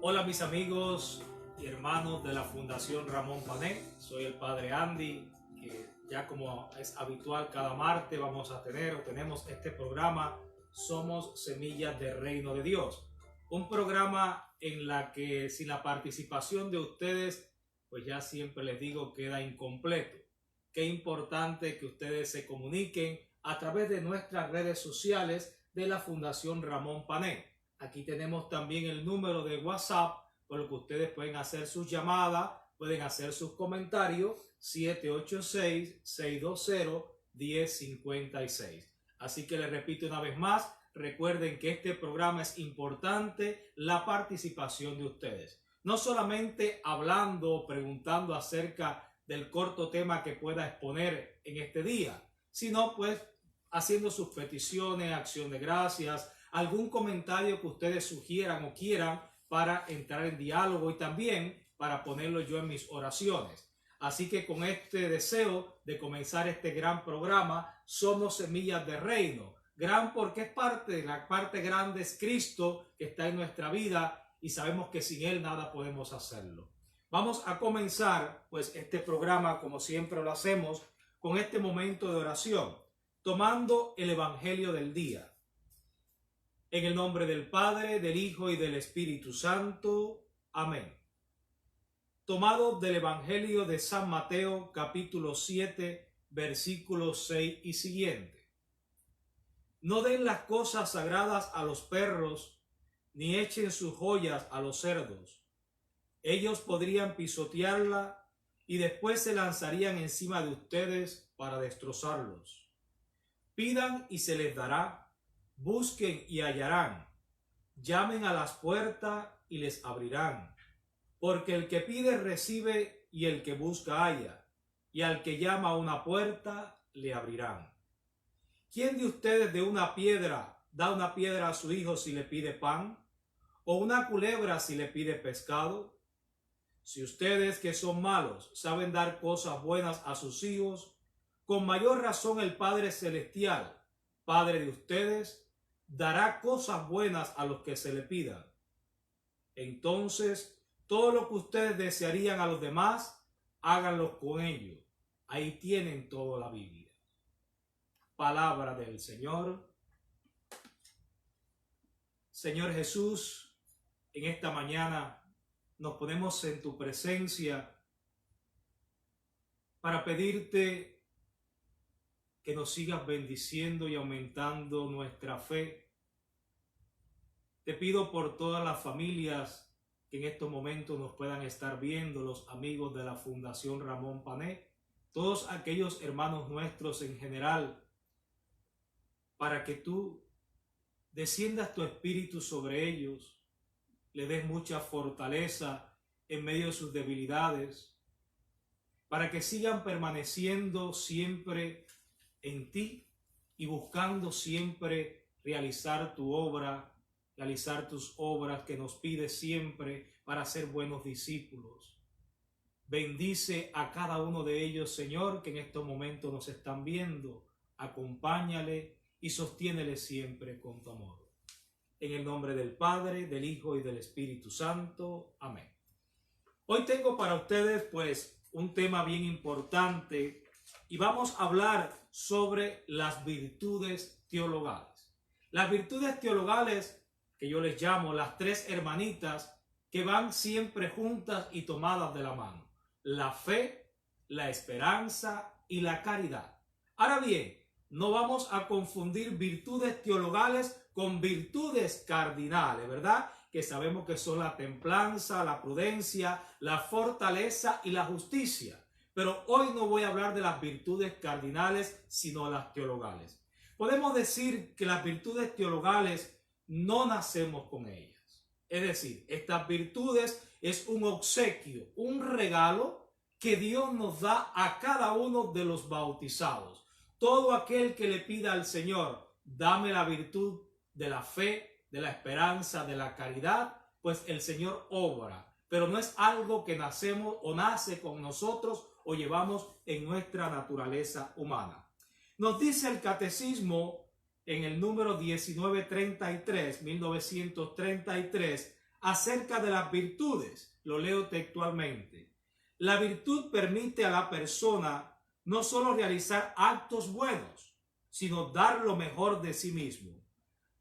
Hola mis amigos y hermanos de la Fundación Ramón Pané, soy el Padre Andy, que ya como es habitual cada martes tenemos este programa Somos Semillas del Reino de Dios. Un programa en la que sin la participación de ustedes, pues ya siempre les digo, queda incompleto. Qué importante que ustedes se comuniquen a través de nuestras redes sociales de la Fundación Ramón Pané. Aquí tenemos también el número de WhatsApp, por lo que ustedes pueden hacer sus llamadas, pueden hacer sus comentarios, 786-620-1056. Así que les repito una vez más, recuerden que este programa es importante, la participación de ustedes. No solamente hablando o preguntando acerca del corto tema que pueda exponer en este día, sino pues haciendo sus peticiones, acción de gracias, algún comentario que ustedes sugieran o quieran para entrar en diálogo y también para ponerlo yo en mis oraciones. Así que con este deseo de comenzar este gran programa, Somos Semillas de Reino. Gran porque es la parte grande es Cristo que está en nuestra vida y sabemos que sin Él nada podemos hacerlo. Vamos a comenzar pues este programa como siempre lo hacemos con este momento de oración, tomando el Evangelio del día. En el nombre del Padre, del Hijo y del Espíritu Santo. Amén. Tomado del Evangelio de San Mateo, capítulo 7, versículos 6 y siguiente. No den las cosas sagradas a los perros, ni echen sus joyas a los cerdos. Ellos podrían pisotearla y después se lanzarían encima de ustedes para destrozarlos. Pidan y se les dará. Busquen y hallarán, llamen a las puertas y les abrirán, porque el que pide recibe y el que busca halla, y al que llama a una puerta le abrirán. ¿Quién de ustedes de una piedra da una piedra a su hijo si le pide pan? ¿O una culebra si le pide pescado? Si ustedes que son malos saben dar cosas buenas a sus hijos, con mayor razón el Padre Celestial, Padre de ustedes, dará cosas buenas a los que se le pidan. Entonces, todo lo que ustedes desearían a los demás, háganlo con ellos. Ahí tienen toda la Biblia. Palabra del Señor. Señor Jesús, en esta mañana nos ponemos en tu presencia para pedirte que nos sigas bendiciendo y aumentando nuestra fe. Te pido por todas las familias que en estos momentos nos puedan estar viendo, los amigos de la Fundación Ramón Pané, todos aquellos hermanos nuestros en general, para que tú desciendas tu espíritu sobre ellos, le des mucha fortaleza en medio de sus debilidades, para que sigan permaneciendo siempre en ti y buscando siempre realizar tus obras que nos pides siempre para ser buenos discípulos. Bendice a cada uno de ellos, Señor, que en estos momentos nos están viendo. Acompáñale y sostiénele siempre con tu amor. En el nombre del Padre, del Hijo y del Espíritu Santo. Amén. Hoy tengo para ustedes pues un tema bien importante y vamos a hablar sobre las virtudes teologales. Las virtudes teologales que yo les llamo las tres hermanitas que van siempre juntas y tomadas de la mano. La fe, la esperanza y la caridad. Ahora bien, no vamos a confundir virtudes teologales con virtudes cardinales, ¿verdad? Que sabemos que son la templanza, la prudencia, la fortaleza y la justicia. Pero hoy no voy a hablar de las virtudes cardinales, sino las teologales. Podemos decir que las virtudes teologales no nacemos con ellas. Es decir, estas virtudes es un obsequio, un regalo que Dios nos da a cada uno de los bautizados. Todo aquel que le pida al Señor, dame la virtud de la fe, de la esperanza, de la caridad, pues el Señor obra. Pero no es algo que nacemos o nace con nosotros o llevamos en nuestra naturaleza humana. Nos dice el Catecismo en el número 1933, acerca de las virtudes. Lo leo textualmente. La virtud permite a la persona no solo realizar actos buenos, sino dar lo mejor de sí mismo.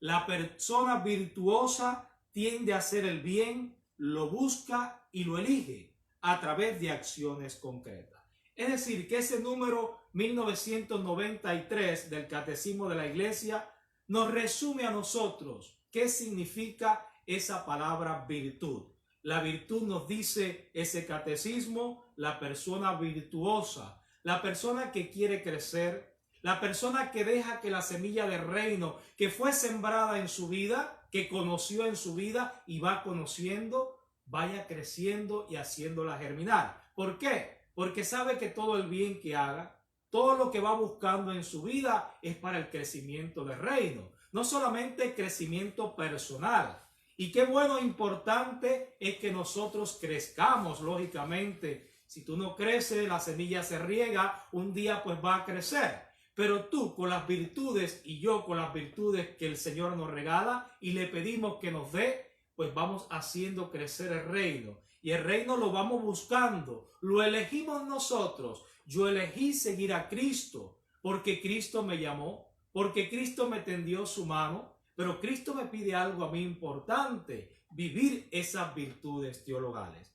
La persona virtuosa tiende a hacer el bien, lo busca y lo elige a través de acciones concretas. Es decir, que ese número 1993 del Catecismo de la Iglesia nos resume a nosotros qué significa esa palabra virtud. La virtud, nos dice ese catecismo, la persona virtuosa, la persona que quiere crecer, la persona que deja que la semilla del reino que fue sembrada en su vida, que conoció en su vida y va conociendo, vaya creciendo y haciéndola germinar. ¿Por qué? Porque sabe que todo el bien que haga, todo lo que va buscando en su vida es para el crecimiento del reino, no solamente crecimiento personal. Y qué bueno, importante es que nosotros crezcamos, lógicamente. Si tú no creces, la semilla se riega, un día pues va a crecer. Pero tú con las virtudes y yo con las virtudes que el Señor nos regala y le pedimos que nos dé, pues vamos haciendo crecer el reino. Y el reino lo vamos buscando, lo elegimos nosotros. Yo elegí seguir a Cristo porque Cristo me llamó, porque Cristo me tendió su mano, pero Cristo me pide algo a mí importante, vivir esas virtudes teologales.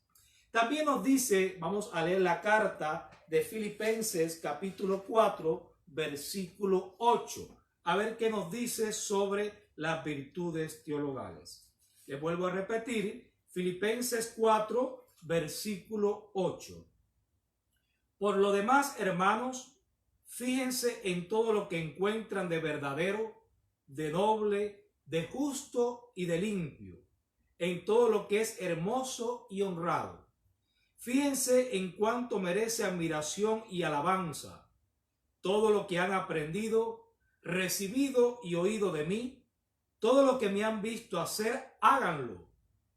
También nos dice, vamos a leer la carta de Filipenses capítulo 4, versículo 8. A ver qué nos dice sobre las virtudes teologales. Les vuelvo a repetir, Filipenses 4, versículo 8. Por lo demás, hermanos, fíjense en todo lo que encuentran de verdadero, de noble, de justo y de limpio, en todo lo que es hermoso y honrado. Fíjense en cuánto merece admiración y alabanza todo lo que han aprendido, recibido y oído de mí, todo lo que me han visto hacer, háganlo,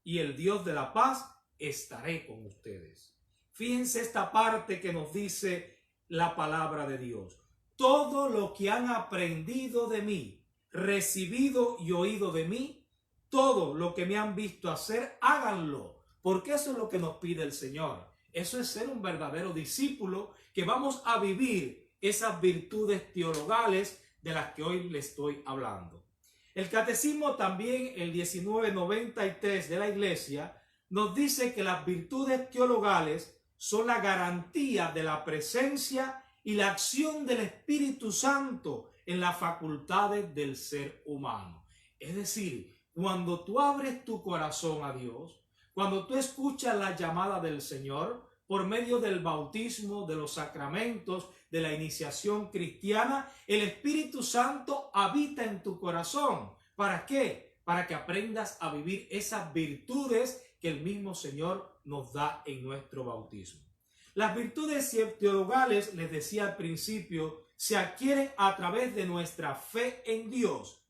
y el Dios de la paz estaré con ustedes. Fíjense esta parte que nos dice la palabra de Dios. Todo lo que han aprendido de mí, recibido y oído de mí, todo lo que me han visto hacer, háganlo, porque eso es lo que nos pide el Señor. Eso es ser un verdadero discípulo, que vamos a vivir esas virtudes teologales de las que hoy le estoy hablando. El catecismo también, el 1993 de la Iglesia, nos dice que las virtudes teologales son la garantía de la presencia y la acción del Espíritu Santo en las facultades del ser humano. Es decir, cuando tú abres tu corazón a Dios, cuando tú escuchas la llamada del Señor por medio del bautismo, de los sacramentos, de la iniciación cristiana, el Espíritu Santo habita en tu corazón. ¿Para qué? Para que aprendas a vivir esas virtudes que el mismo Señor nos da en nuestro bautismo. Las virtudes teologales, les decía al principio, se adquieren a través de nuestra fe en Dios.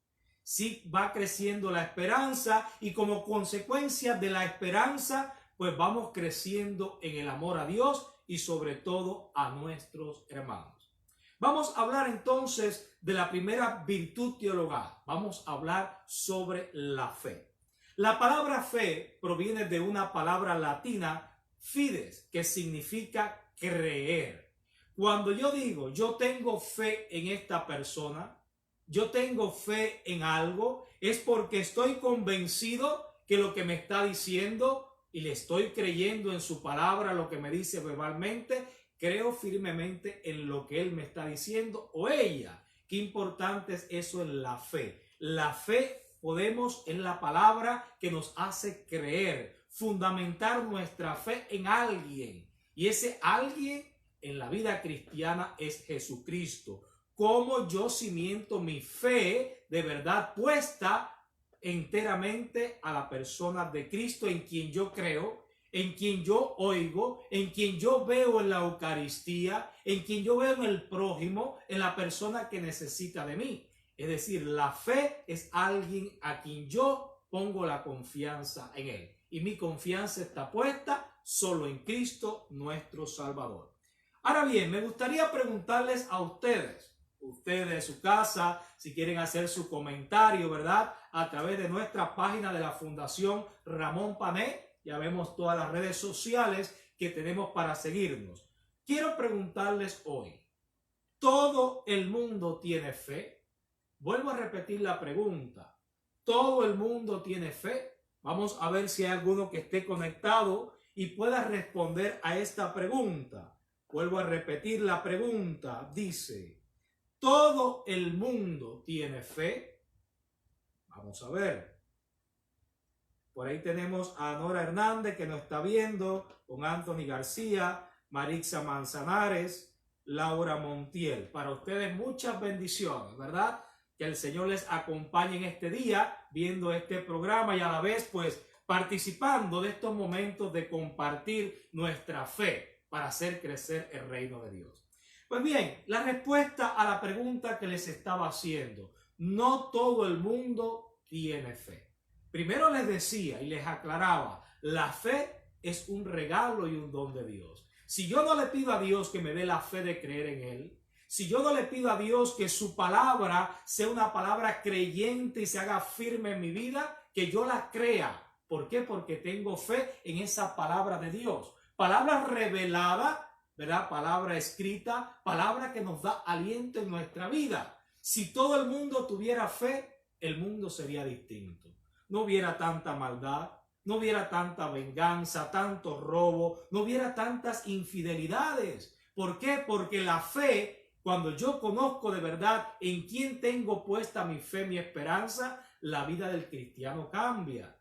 Sí, va creciendo la esperanza y como consecuencia de la esperanza, pues vamos creciendo en el amor a Dios y sobre todo a nuestros hermanos. Vamos a hablar entonces de la primera virtud teologal. Vamos a hablar sobre la fe. La palabra fe proviene de una palabra latina, fides, que significa creer. Cuando yo digo, yo tengo fe en esta persona, yo tengo fe en algo, es porque estoy convencido que lo que me está diciendo y le estoy creyendo en su palabra, lo que me dice verbalmente, creo firmemente en lo que él me está diciendo o ella. Qué importante es eso en la fe. La fe es la palabra que nos hace creer, fundamentar nuestra fe en alguien. Y ese alguien en la vida cristiana es Jesucristo. Cómo yo cimiento mi fe de verdad puesta enteramente a la persona de Cristo, en quien yo creo, en quien yo oigo, en quien yo veo en la Eucaristía, en quien yo veo en el prójimo, en la persona que necesita de mí. Es decir, la fe es alguien a quien yo pongo la confianza en él. Y mi confianza está puesta solo en Cristo, nuestro Salvador. Ahora bien, me gustaría preguntarles a ustedes, ustedes de su casa, si quieren hacer su comentario, ¿verdad? A través de nuestra página de la Fundación Ramón Pané, ya vemos todas las redes sociales que tenemos para seguirnos. Quiero preguntarles hoy, ¿todo el mundo tiene fe? Vuelvo a repetir la pregunta. ¿Todo el mundo tiene fe? Vamos a ver si hay alguno que esté conectado y pueda responder a esta pregunta. Vuelvo a repetir la pregunta. Dice, ¿todo el mundo tiene fe? Vamos a ver. Por ahí tenemos a Nora Hernández que nos está viendo, con Anthony García, Marixa Manzanares, Laura Montiel. Para ustedes muchas bendiciones, ¿verdad? Que el Señor les acompañe en este día, viendo este programa y a la vez, pues, participando de estos momentos de compartir nuestra fe para hacer crecer el reino de Dios. Pues bien, la respuesta a la pregunta que les estaba haciendo, no todo el mundo tiene fe. Primero les decía y les aclaraba, la fe es un regalo y un don de Dios. Si yo no le pido a Dios que me dé la fe de creer en Él, si yo no le pido a Dios que su palabra sea una palabra creyente y se haga firme en mi vida, que yo la crea. ¿Por qué? Porque tengo fe en esa palabra de Dios. Palabra revelada, ¿verdad? Palabra escrita, palabra que nos da aliento en nuestra vida. Si todo el mundo tuviera fe, el mundo sería distinto. No hubiera tanta maldad, no hubiera tanta venganza, tanto robo, no hubiera tantas infidelidades. ¿Por qué? Porque la fe, cuando yo conozco de verdad en quién tengo puesta mi fe, mi esperanza, la vida del cristiano cambia.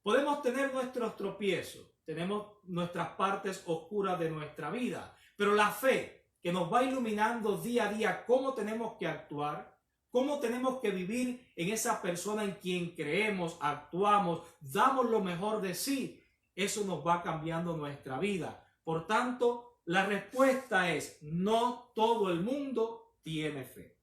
Podemos tener nuestros tropiezos, tenemos nuestras partes oscuras de nuestra vida, pero la fe que nos va iluminando día a día cómo tenemos que actuar, cómo tenemos que vivir en esa persona en quien creemos, actuamos, damos lo mejor de sí, eso nos va cambiando nuestra vida. Por tanto, la respuesta es, no todo el mundo tiene fe.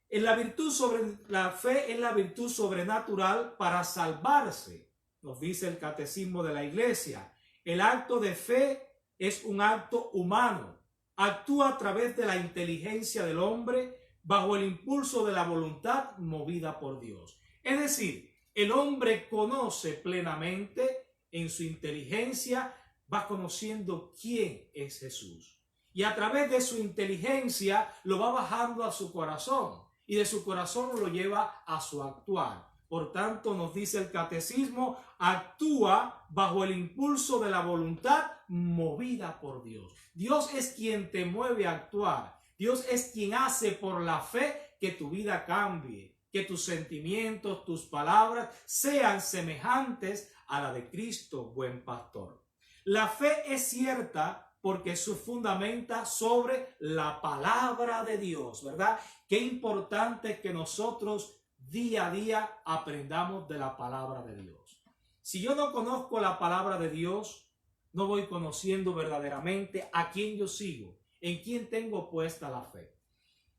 La fe es la virtud sobrenatural para salvarse. Nos dice el Catecismo de la Iglesia. El acto de fe es un acto humano. Actúa a través de la inteligencia del hombre bajo el impulso de la voluntad movida por Dios. Es decir, el hombre conoce plenamente en su inteligencia, va conociendo quién es Jesús. Y a través de su inteligencia lo va bajando a su corazón y de su corazón lo lleva a su actuar. Por tanto, nos dice el Catecismo, actúa bajo el impulso de la voluntad movida por Dios. Dios es quien te mueve a actuar. Dios es quien hace por la fe que tu vida cambie, que tus sentimientos, tus palabras sean semejantes a la de Cristo, buen pastor. La fe es cierta porque se fundamenta sobre la palabra de Dios, ¿verdad? Qué importante es que nosotros día a día aprendamos de la palabra de Dios. Si yo no conozco la palabra de Dios, no voy conociendo verdaderamente a quién yo sigo, en quién tengo puesta la fe.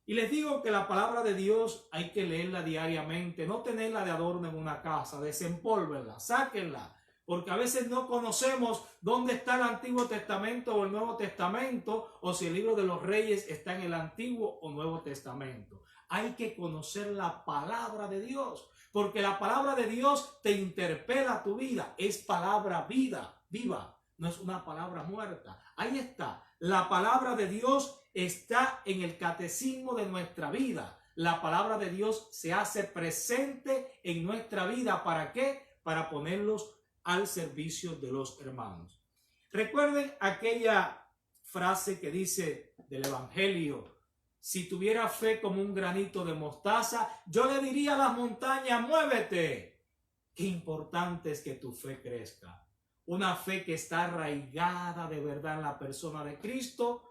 Y les digo que la palabra de Dios hay que leerla diariamente, no tenerla de adorno en una casa, desempólvenla, sáquenla, porque a veces no conocemos dónde está el Antiguo Testamento o el Nuevo Testamento, o si el libro de los Reyes está en el Antiguo o Nuevo Testamento. Hay que conocer la palabra de Dios, porque la palabra de Dios te interpela tu vida, es palabra viva, no es una palabra muerta. Ahí está, la palabra de Dios está en el catecismo de nuestra vida. La palabra de Dios se hace presente en nuestra vida. ¿Para qué? Para ponerlos al servicio de los hermanos. Recuerden aquella frase que dice del Evangelio: si tuviera fe como un granito de mostaza, yo le diría a las montañas, muévete. Qué importante es que tu fe crezca. Una fe que está arraigada de verdad en la persona de Cristo.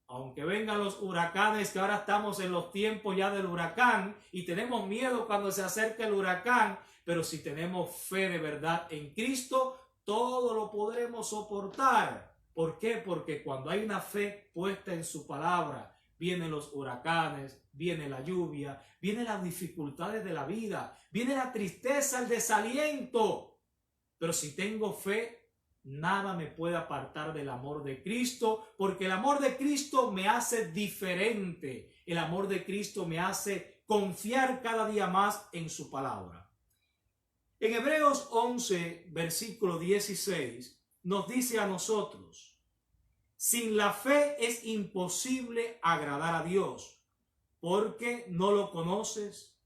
Aunque vengan los huracanes, que ahora estamos en los tiempos ya del huracán y tenemos miedo cuando se acerque el huracán, pero si tenemos fe de verdad en Cristo, todo lo podremos soportar. ¿Por qué? Porque cuando hay una fe puesta en su palabra, vienen los huracanes, viene la lluvia, vienen las dificultades de la vida, viene la tristeza, el desaliento. Pero si tengo fe, nada me puede apartar del amor de Cristo, porque el amor de Cristo me hace diferente. El amor de Cristo me hace confiar cada día más en su palabra. En Hebreos 11, versículo 16, nos dice a nosotros: sin la fe es imposible agradar a Dios, porque no lo conoces.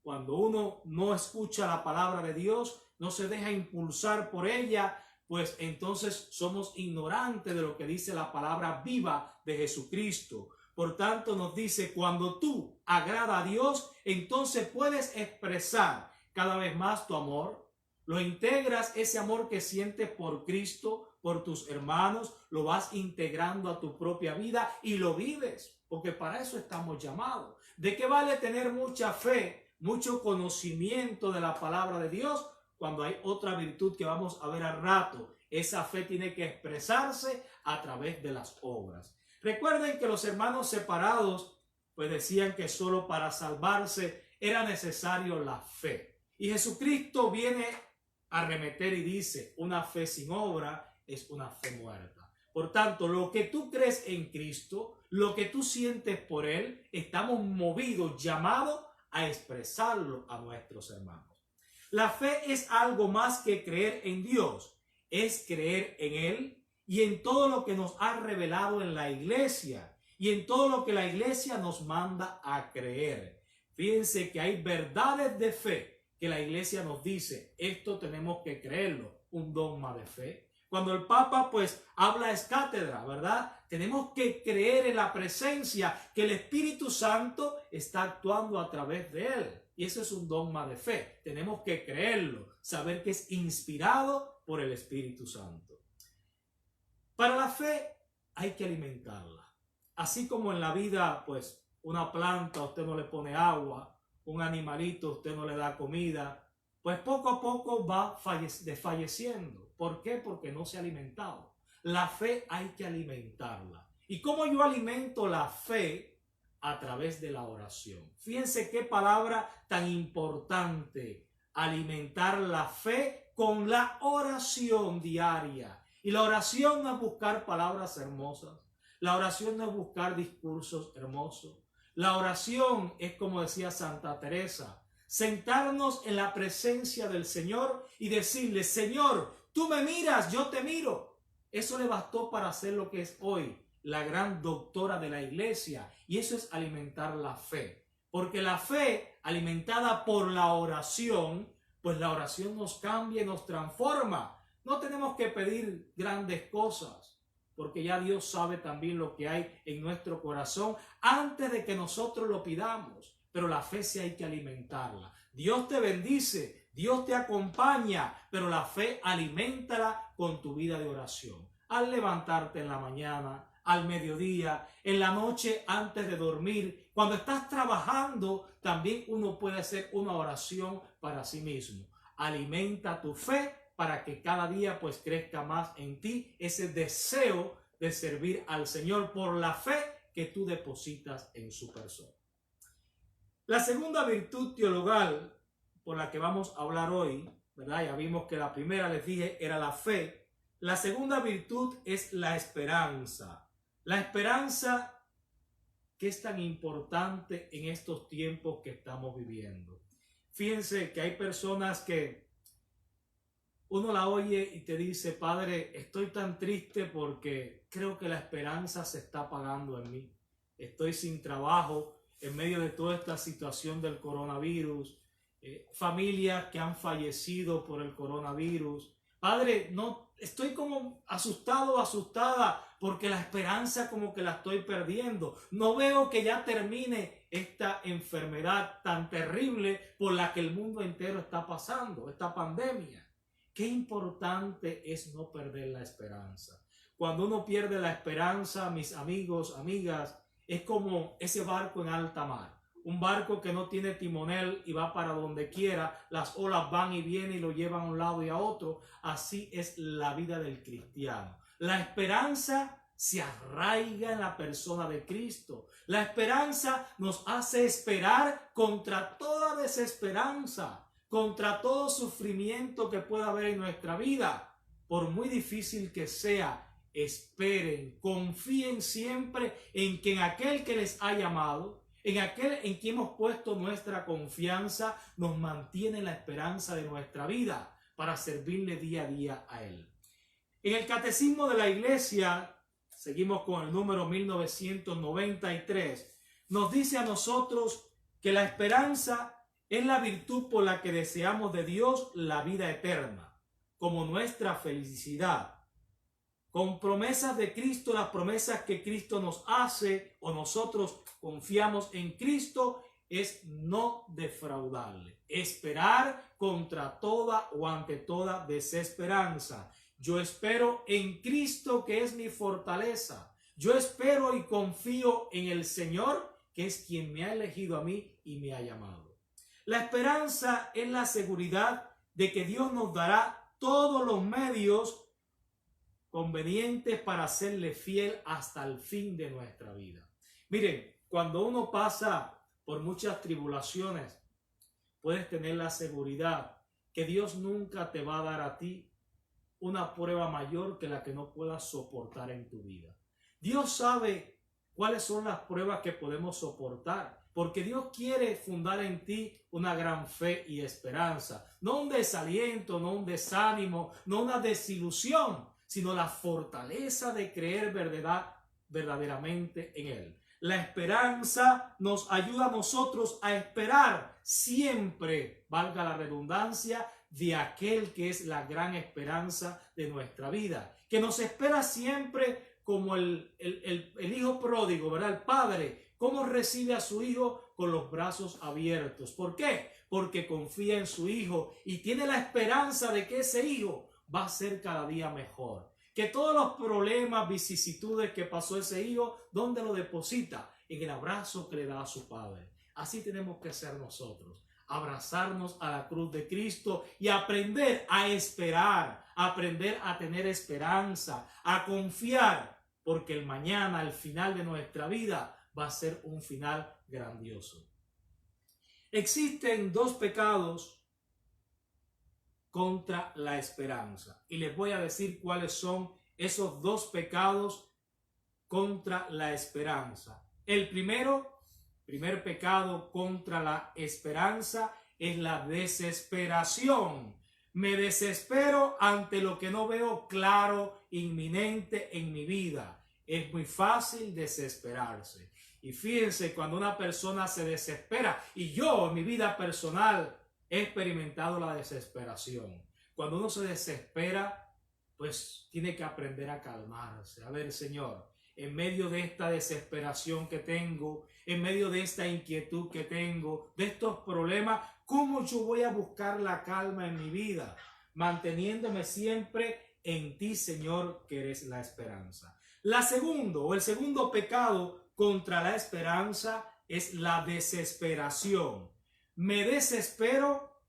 Cuando uno no escucha la palabra de Dios, no se deja impulsar por ella, pues entonces somos ignorantes de lo que dice la palabra viva de Jesucristo. Por tanto, nos dice, cuando tú agrada a Dios, entonces puedes expresar cada vez más tu amor. Lo integras, ese amor que sientes por Cristo, por tus hermanos, lo vas integrando a tu propia vida y lo vives, porque para eso estamos llamados. ¿De qué vale tener mucha fe, mucho conocimiento de la palabra de Dios, cuando hay otra virtud que vamos a ver al rato? Esa fe tiene que expresarse a través de las obras. Recuerden que los hermanos separados pues decían que solo para salvarse era necesario la fe. Y Jesucristo viene a arremeter y dice, una fe sin obra es una fe muerta. Por tanto, lo que tú crees en Cristo, lo que tú sientes por Él, estamos movidos, llamados a expresarlo a nuestros hermanos. La fe es algo más que creer en Dios, es creer en Él y en todo lo que nos ha revelado en la iglesia y en todo lo que la iglesia nos manda a creer. Fíjense que hay verdades de fe que la iglesia nos dice, esto tenemos que creerlo, un dogma de fe. Cuando el Papa pues habla es cátedra, ¿verdad? Tenemos que creer en la presencia, que el Espíritu Santo está actuando a través de él. Y eso es un dogma de fe. Tenemos que creerlo, saber que es inspirado por el Espíritu Santo. Para la fe hay que alimentarla. Así como en la vida, pues una planta usted no le pone agua, un animalito usted no le da comida, pues poco a poco va desfalleciendo. ¿Por qué? Porque no se ha alimentado. La fe hay que alimentarla. ¿Y cómo yo alimento la fe? A través de la oración. Fíjense qué palabra tan importante. Alimentar la fe con la oración diaria. Y la oración no es buscar palabras hermosas. La oración no es buscar discursos hermosos. La oración es, como decía Santa Teresa, sentarnos en la presencia del Señor y decirle, Señor, tú me miras, yo te miro. Eso le bastó para hacer lo que es hoy la gran doctora de la iglesia, y eso es alimentar la fe. Porque la fe alimentada por la oración, pues la oración nos cambia y nos transforma. No tenemos que pedir grandes cosas, porque ya Dios sabe también lo que hay en nuestro corazón antes de que nosotros lo pidamos. Pero la fe sí hay que alimentarla. Dios te bendice, Dios te acompaña, pero la fe aliméntala con tu vida de oración. Al levantarte en la mañana, al mediodía, en la noche antes de dormir, cuando estás trabajando, también uno puede hacer una oración para sí mismo. Alimenta tu fe para que cada día pues crezca más en ti ese deseo de servir al Señor por la fe que tú depositas en su persona. La segunda virtud teologal por la que vamos a hablar hoy, ¿verdad? Ya vimos que la primera, les dije, era la fe. La segunda virtud es la esperanza. La esperanza que es tan importante en estos tiempos que estamos viviendo. Fíjense que hay personas que uno la oye y te dice, Padre, estoy tan triste porque creo que la esperanza se está apagando en mí. Estoy sin trabajo en medio de toda esta situación del coronavirus. Familias que han fallecido por el coronavirus. Padre, no, estoy como asustado, asustada, porque la esperanza como que la estoy perdiendo. No veo que ya termine esta enfermedad tan terrible por la que el mundo entero está pasando, esta pandemia. Qué importante es no perder la esperanza. Cuando uno pierde la esperanza, mis amigos, amigas, es como ese barco en alta mar. Un barco que no tiene timonel y va para donde quiera, las olas van y vienen y lo llevan a un lado y a otro. Así es la vida del cristiano. La esperanza se arraiga en la persona de Cristo. La esperanza nos hace esperar contra toda desesperanza, contra todo sufrimiento que pueda haber en nuestra vida. por muy difícil que sea, esperen, confíen siempre en que en aquel que les ha llamado, en aquel en quien hemos puesto nuestra confianza, nos mantiene la esperanza de nuestra vida para servirle día a día a Él. En el Catecismo de la Iglesia, seguimos con el número 1993, nos dice a nosotros que la esperanza es la virtud por la que deseamos de Dios la vida eterna, como nuestra felicidad. Con promesas de Cristo, las promesas que Cristo nos hace o nosotros confiamos en Cristo, es no defraudarle. Esperar contra toda o ante toda desesperanza. Yo espero en Cristo, que es mi fortaleza. Yo espero y confío en el Señor, que es quien me ha elegido a mí y me ha llamado. La esperanza es la seguridad de que Dios nos dará todos los medios convenientes para serle fiel hasta el fin de nuestra vida. Miren, cuando uno pasa por muchas tribulaciones, puedes tener la seguridad que Dios nunca te va a dar a ti una prueba mayor que la que no puedas soportar en tu vida. Dios sabe cuáles son las pruebas que podemos soportar, porque Dios quiere fundar en ti una gran fe y esperanza, no un desaliento, no un desánimo, no una desilusión, sino la fortaleza de creer verdaderamente en Él. La esperanza nos ayuda a nosotros a esperar siempre, valga la redundancia, de aquel que es la gran esperanza de nuestra vida, que nos espera siempre como el hijo pródigo, ¿verdad? El padre, cómo recibe a su hijo con los brazos abiertos. ¿Por qué? Porque confía en su hijo y tiene la esperanza de que ese hijo va a ser cada día mejor. Que todos los problemas, vicisitudes que pasó ese hijo, ¿dónde lo deposita? En el abrazo que le da a su padre. Así tenemos que ser nosotros. Abrazarnos a la cruz de Cristo y aprender a esperar, aprender a tener esperanza, a confiar, porque el mañana, el final de nuestra vida, va a ser un final grandioso. Existen dos pecados contra la esperanza, y les voy a decir cuáles son esos dos pecados contra la esperanza. El primer pecado contra la esperanza es la desesperación. Me desespero ante lo que no veo claro, inminente en mi vida. Es muy fácil desesperarse. Y fíjense, cuando una persona se desespera, y yo en mi vida personal he experimentado la desesperación. Cuando uno se desespera, pues tiene que aprender a calmarse. A ver, Señor, en medio de esta desesperación que tengo, en medio de esta inquietud que tengo, de estos problemas, ¿cómo yo voy a buscar la calma en mi vida? Manteniéndome siempre en ti, Señor, que eres la esperanza. El segundo pecado contra la esperanza es la desesperación. Me desespero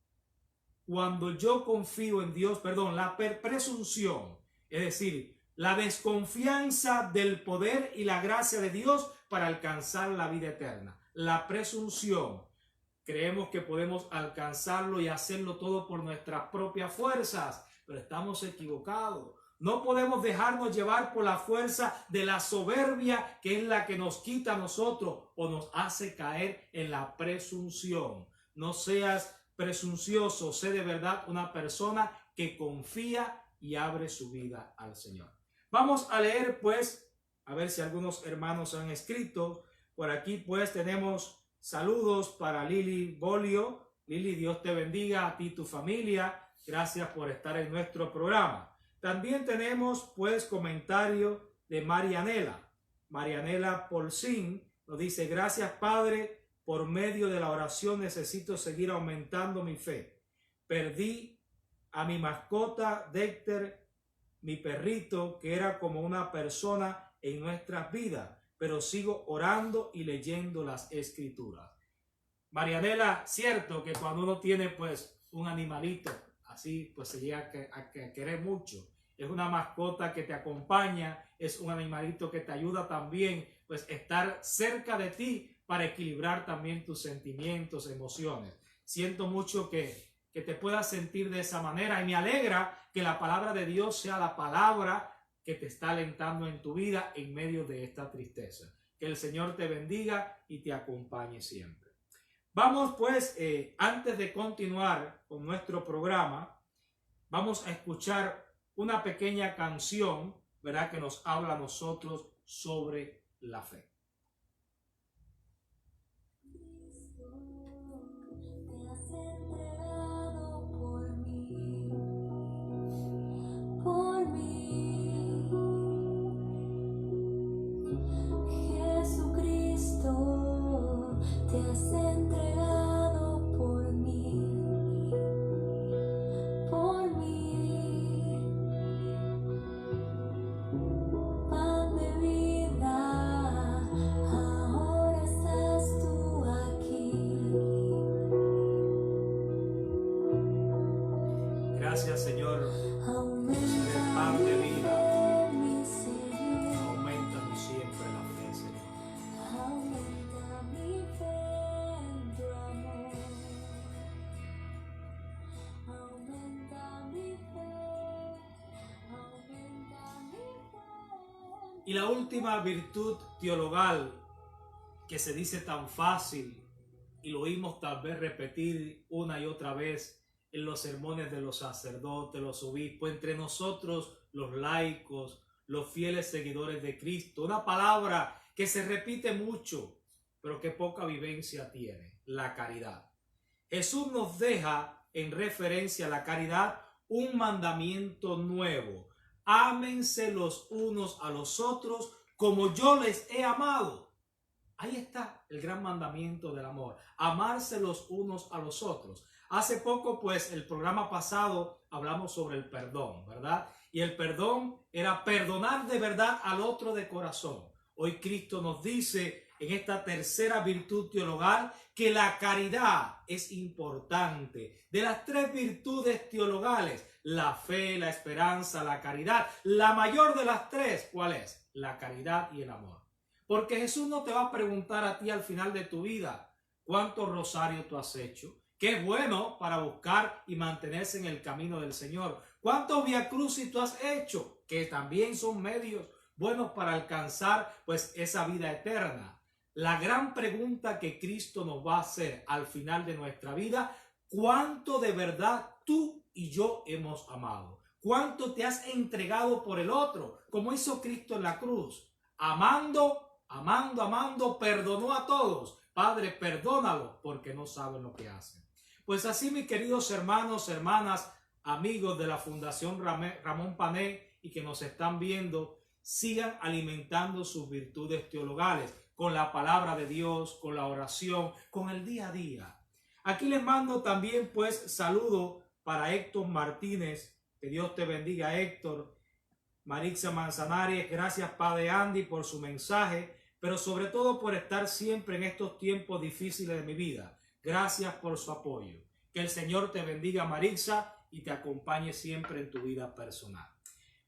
cuando yo confío en Dios, la presunción, es decir, la desconfianza del poder y la gracia de Dios para alcanzar la vida eterna. La presunción. Creemos que podemos alcanzarlo y hacerlo todo por nuestras propias fuerzas, pero estamos equivocados. No podemos dejarnos llevar por la fuerza de la soberbia, que es la que nos quita a nosotros o nos hace caer en la presunción. No seas presuncioso, sé de verdad una persona que confía y abre su vida al Señor. Vamos a leer pues, a ver si algunos hermanos han escrito. Por aquí pues tenemos saludos para Lili Bolio. Lili, Dios te bendiga a ti y tu familia. Gracias por estar en nuestro programa. También tenemos pues comentario de Marianela. Marianela Polsín nos dice: gracias, Padre, por medio de la oración necesito seguir aumentando mi fe. Perdí a mi mascota Dexter, mi perrito, que era como una persona en nuestras vidas, pero sigo orando y leyendo las escrituras. Marianela, cierto que cuando uno tiene pues un animalito así, pues se llega a querer mucho. Es una mascota que te acompaña, es un animalito que te ayuda también pues estar cerca de ti para equilibrar también tus sentimientos, emociones. Siento mucho que que te puedas sentir de esa manera y me alegra que la palabra de Dios sea la palabra que te está alentando en tu vida en medio de esta tristeza. Que el Señor te bendiga y te acompañe siempre. Vamos pues, antes de continuar con nuestro programa, vamos a escuchar una pequeña canción, ¿verdad?, que nos habla a nosotros sobre la fe. Por mí, Jesucristo, te has entregado por mí, pan de vida, ahora estás tú aquí. Gracias, Señor. Aumenta El pan de vida. mi Señor. Aumentanos siempre la fe, Señor. Aumenta mi fe en tu amor. Aumenta mi fe. Aumenta mi fe. Y la última virtud teologal que se dice tan fácil y lo oímos tal vez repetir una y otra vez en los sermones de los sacerdotes, los obispos, entre nosotros los laicos, los fieles seguidores de Cristo. Una palabra que se repite mucho, pero que poca vivencia tiene: la caridad. Jesús nos deja en referencia a la caridad un mandamiento nuevo: ámense los unos a los otros como yo les he amado. Ahí está el gran mandamiento del amor: amarse los unos a los otros. Hace poco, pues, el programa pasado hablamos sobre el perdón, ¿verdad? Y el perdón era perdonar de verdad al otro de corazón. Hoy Cristo nos dice en esta tercera virtud teologal que la caridad es importante. De las tres virtudes teologales, la fe, la esperanza, la caridad, la mayor de las tres, ¿cuál es? La caridad y el amor. Porque Jesús no te va a preguntar a ti al final de tu vida cuántos rosarios tú has hecho. Qué bueno para buscar y mantenerse en el camino del Señor. ¿Cuántos Vía Crucis tú has hecho? Que también son medios buenos para alcanzar pues esa vida eterna. La gran pregunta que Cristo nos va a hacer al final de nuestra vida: ¿cuánto de verdad tú y yo hemos amado? ¿Cuánto te has entregado por el otro? Como hizo Cristo en la cruz. Amando, perdonó a todos. Padre, perdónalo porque no saben lo que hacen. Pues así, mis queridos hermanos, hermanas, amigos de la Fundación Ramón Pané y que nos están viendo, sigan alimentando sus virtudes teologales con la palabra de Dios, con la oración, con el día a día. Aquí les mando también pues saludo para Héctor Martínez. Que Dios te bendiga, Héctor. Marixa Manzanares, gracias Padre Andy por su mensaje, pero sobre todo por estar siempre en estos tiempos difíciles de mi vida. Gracias por su apoyo. Que el Señor te bendiga, Marixa, y te acompañe siempre en tu vida personal.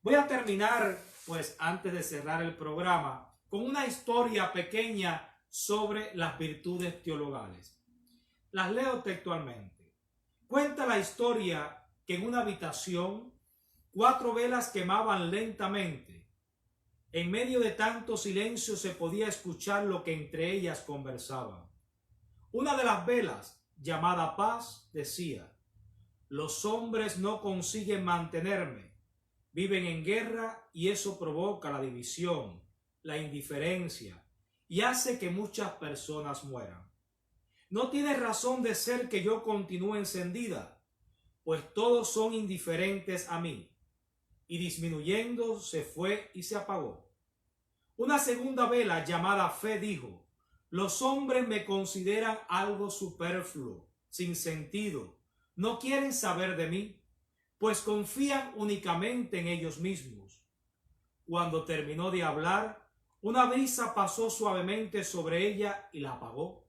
Voy a terminar, pues antes de cerrar el programa, con una historia pequeña sobre las virtudes teologales. Las leo textualmente. Cuenta la historia que en una habitación 4 velas quemaban lentamente. En medio de tanto silencio se podía escuchar lo que entre ellas conversaban. Una de las velas, llamada Paz, decía: los hombres no consiguen mantenerme, viven en guerra y eso provoca la división, la indiferencia y hace que muchas personas mueran. No tiene razón de ser que yo continúe encendida, pues todos son indiferentes a mí. Y disminuyendo se fue y se apagó. Una segunda vela llamada Fe dijo: los hombres me consideran algo superfluo, sin sentido, no quieren saber de mí, pues confían únicamente en ellos mismos. Cuando terminó de hablar, una brisa pasó suavemente sobre ella y la apagó.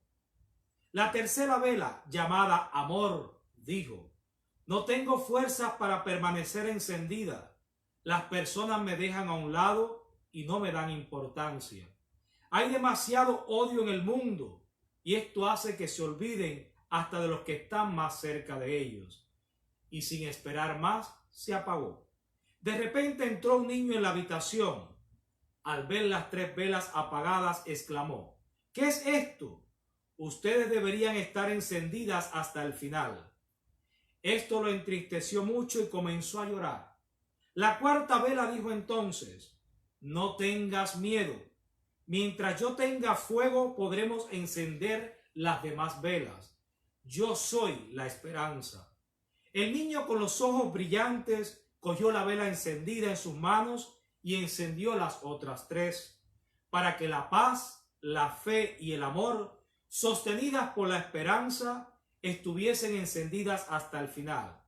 La tercera vela, llamada Amor, dijo: no tengo fuerzas para permanecer encendida. Las personas me dejan a un lado y no me dan importancia. Hay demasiado odio en el mundo y esto hace que se olviden hasta de los que están más cerca de ellos. Y sin esperar más, se apagó. De repente entró un niño en la habitación. Al ver las 3 velas apagadas, exclamó: ¿qué es esto? Ustedes deberían estar encendidas hasta el final. Esto lo entristeció mucho y comenzó a llorar. La 4ª vela dijo entonces: no tengas miedo. Mientras yo tenga fuego, podremos encender las demás velas. Yo soy la esperanza. El niño, con los ojos brillantes, cogió la vela encendida en sus manos y encendió las otras 3, para que la paz, la fe y el amor, sostenidas por la esperanza, estuviesen encendidas hasta el final,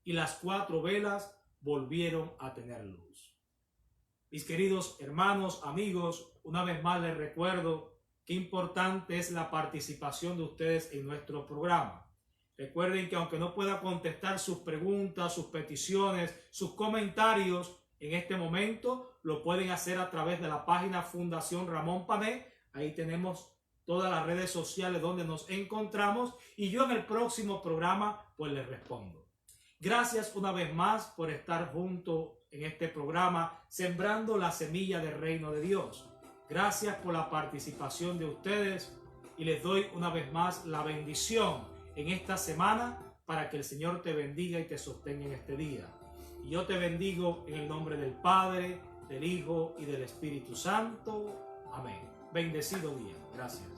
y las 4 velas volvieron a tener luz. Mis queridos hermanos, amigos, una vez más les recuerdo qué importante es la participación de ustedes en nuestro programa. Recuerden que aunque no pueda contestar sus preguntas, sus peticiones, sus comentarios en este momento, lo pueden hacer a través de la página Fundación Ramón Pané. Ahí tenemos todas las redes sociales donde nos encontramos y yo en el próximo programa pues les respondo. Gracias una vez más por estar junto en este programa, sembrando la semilla del reino de Dios. Gracias por la participación de ustedes y les doy una vez más la bendición en esta semana para que el Señor te bendiga y te sostenga en este día. Y yo te bendigo en el nombre del Padre, del Hijo y del Espíritu Santo. Amén. Bendecido día. Gracias.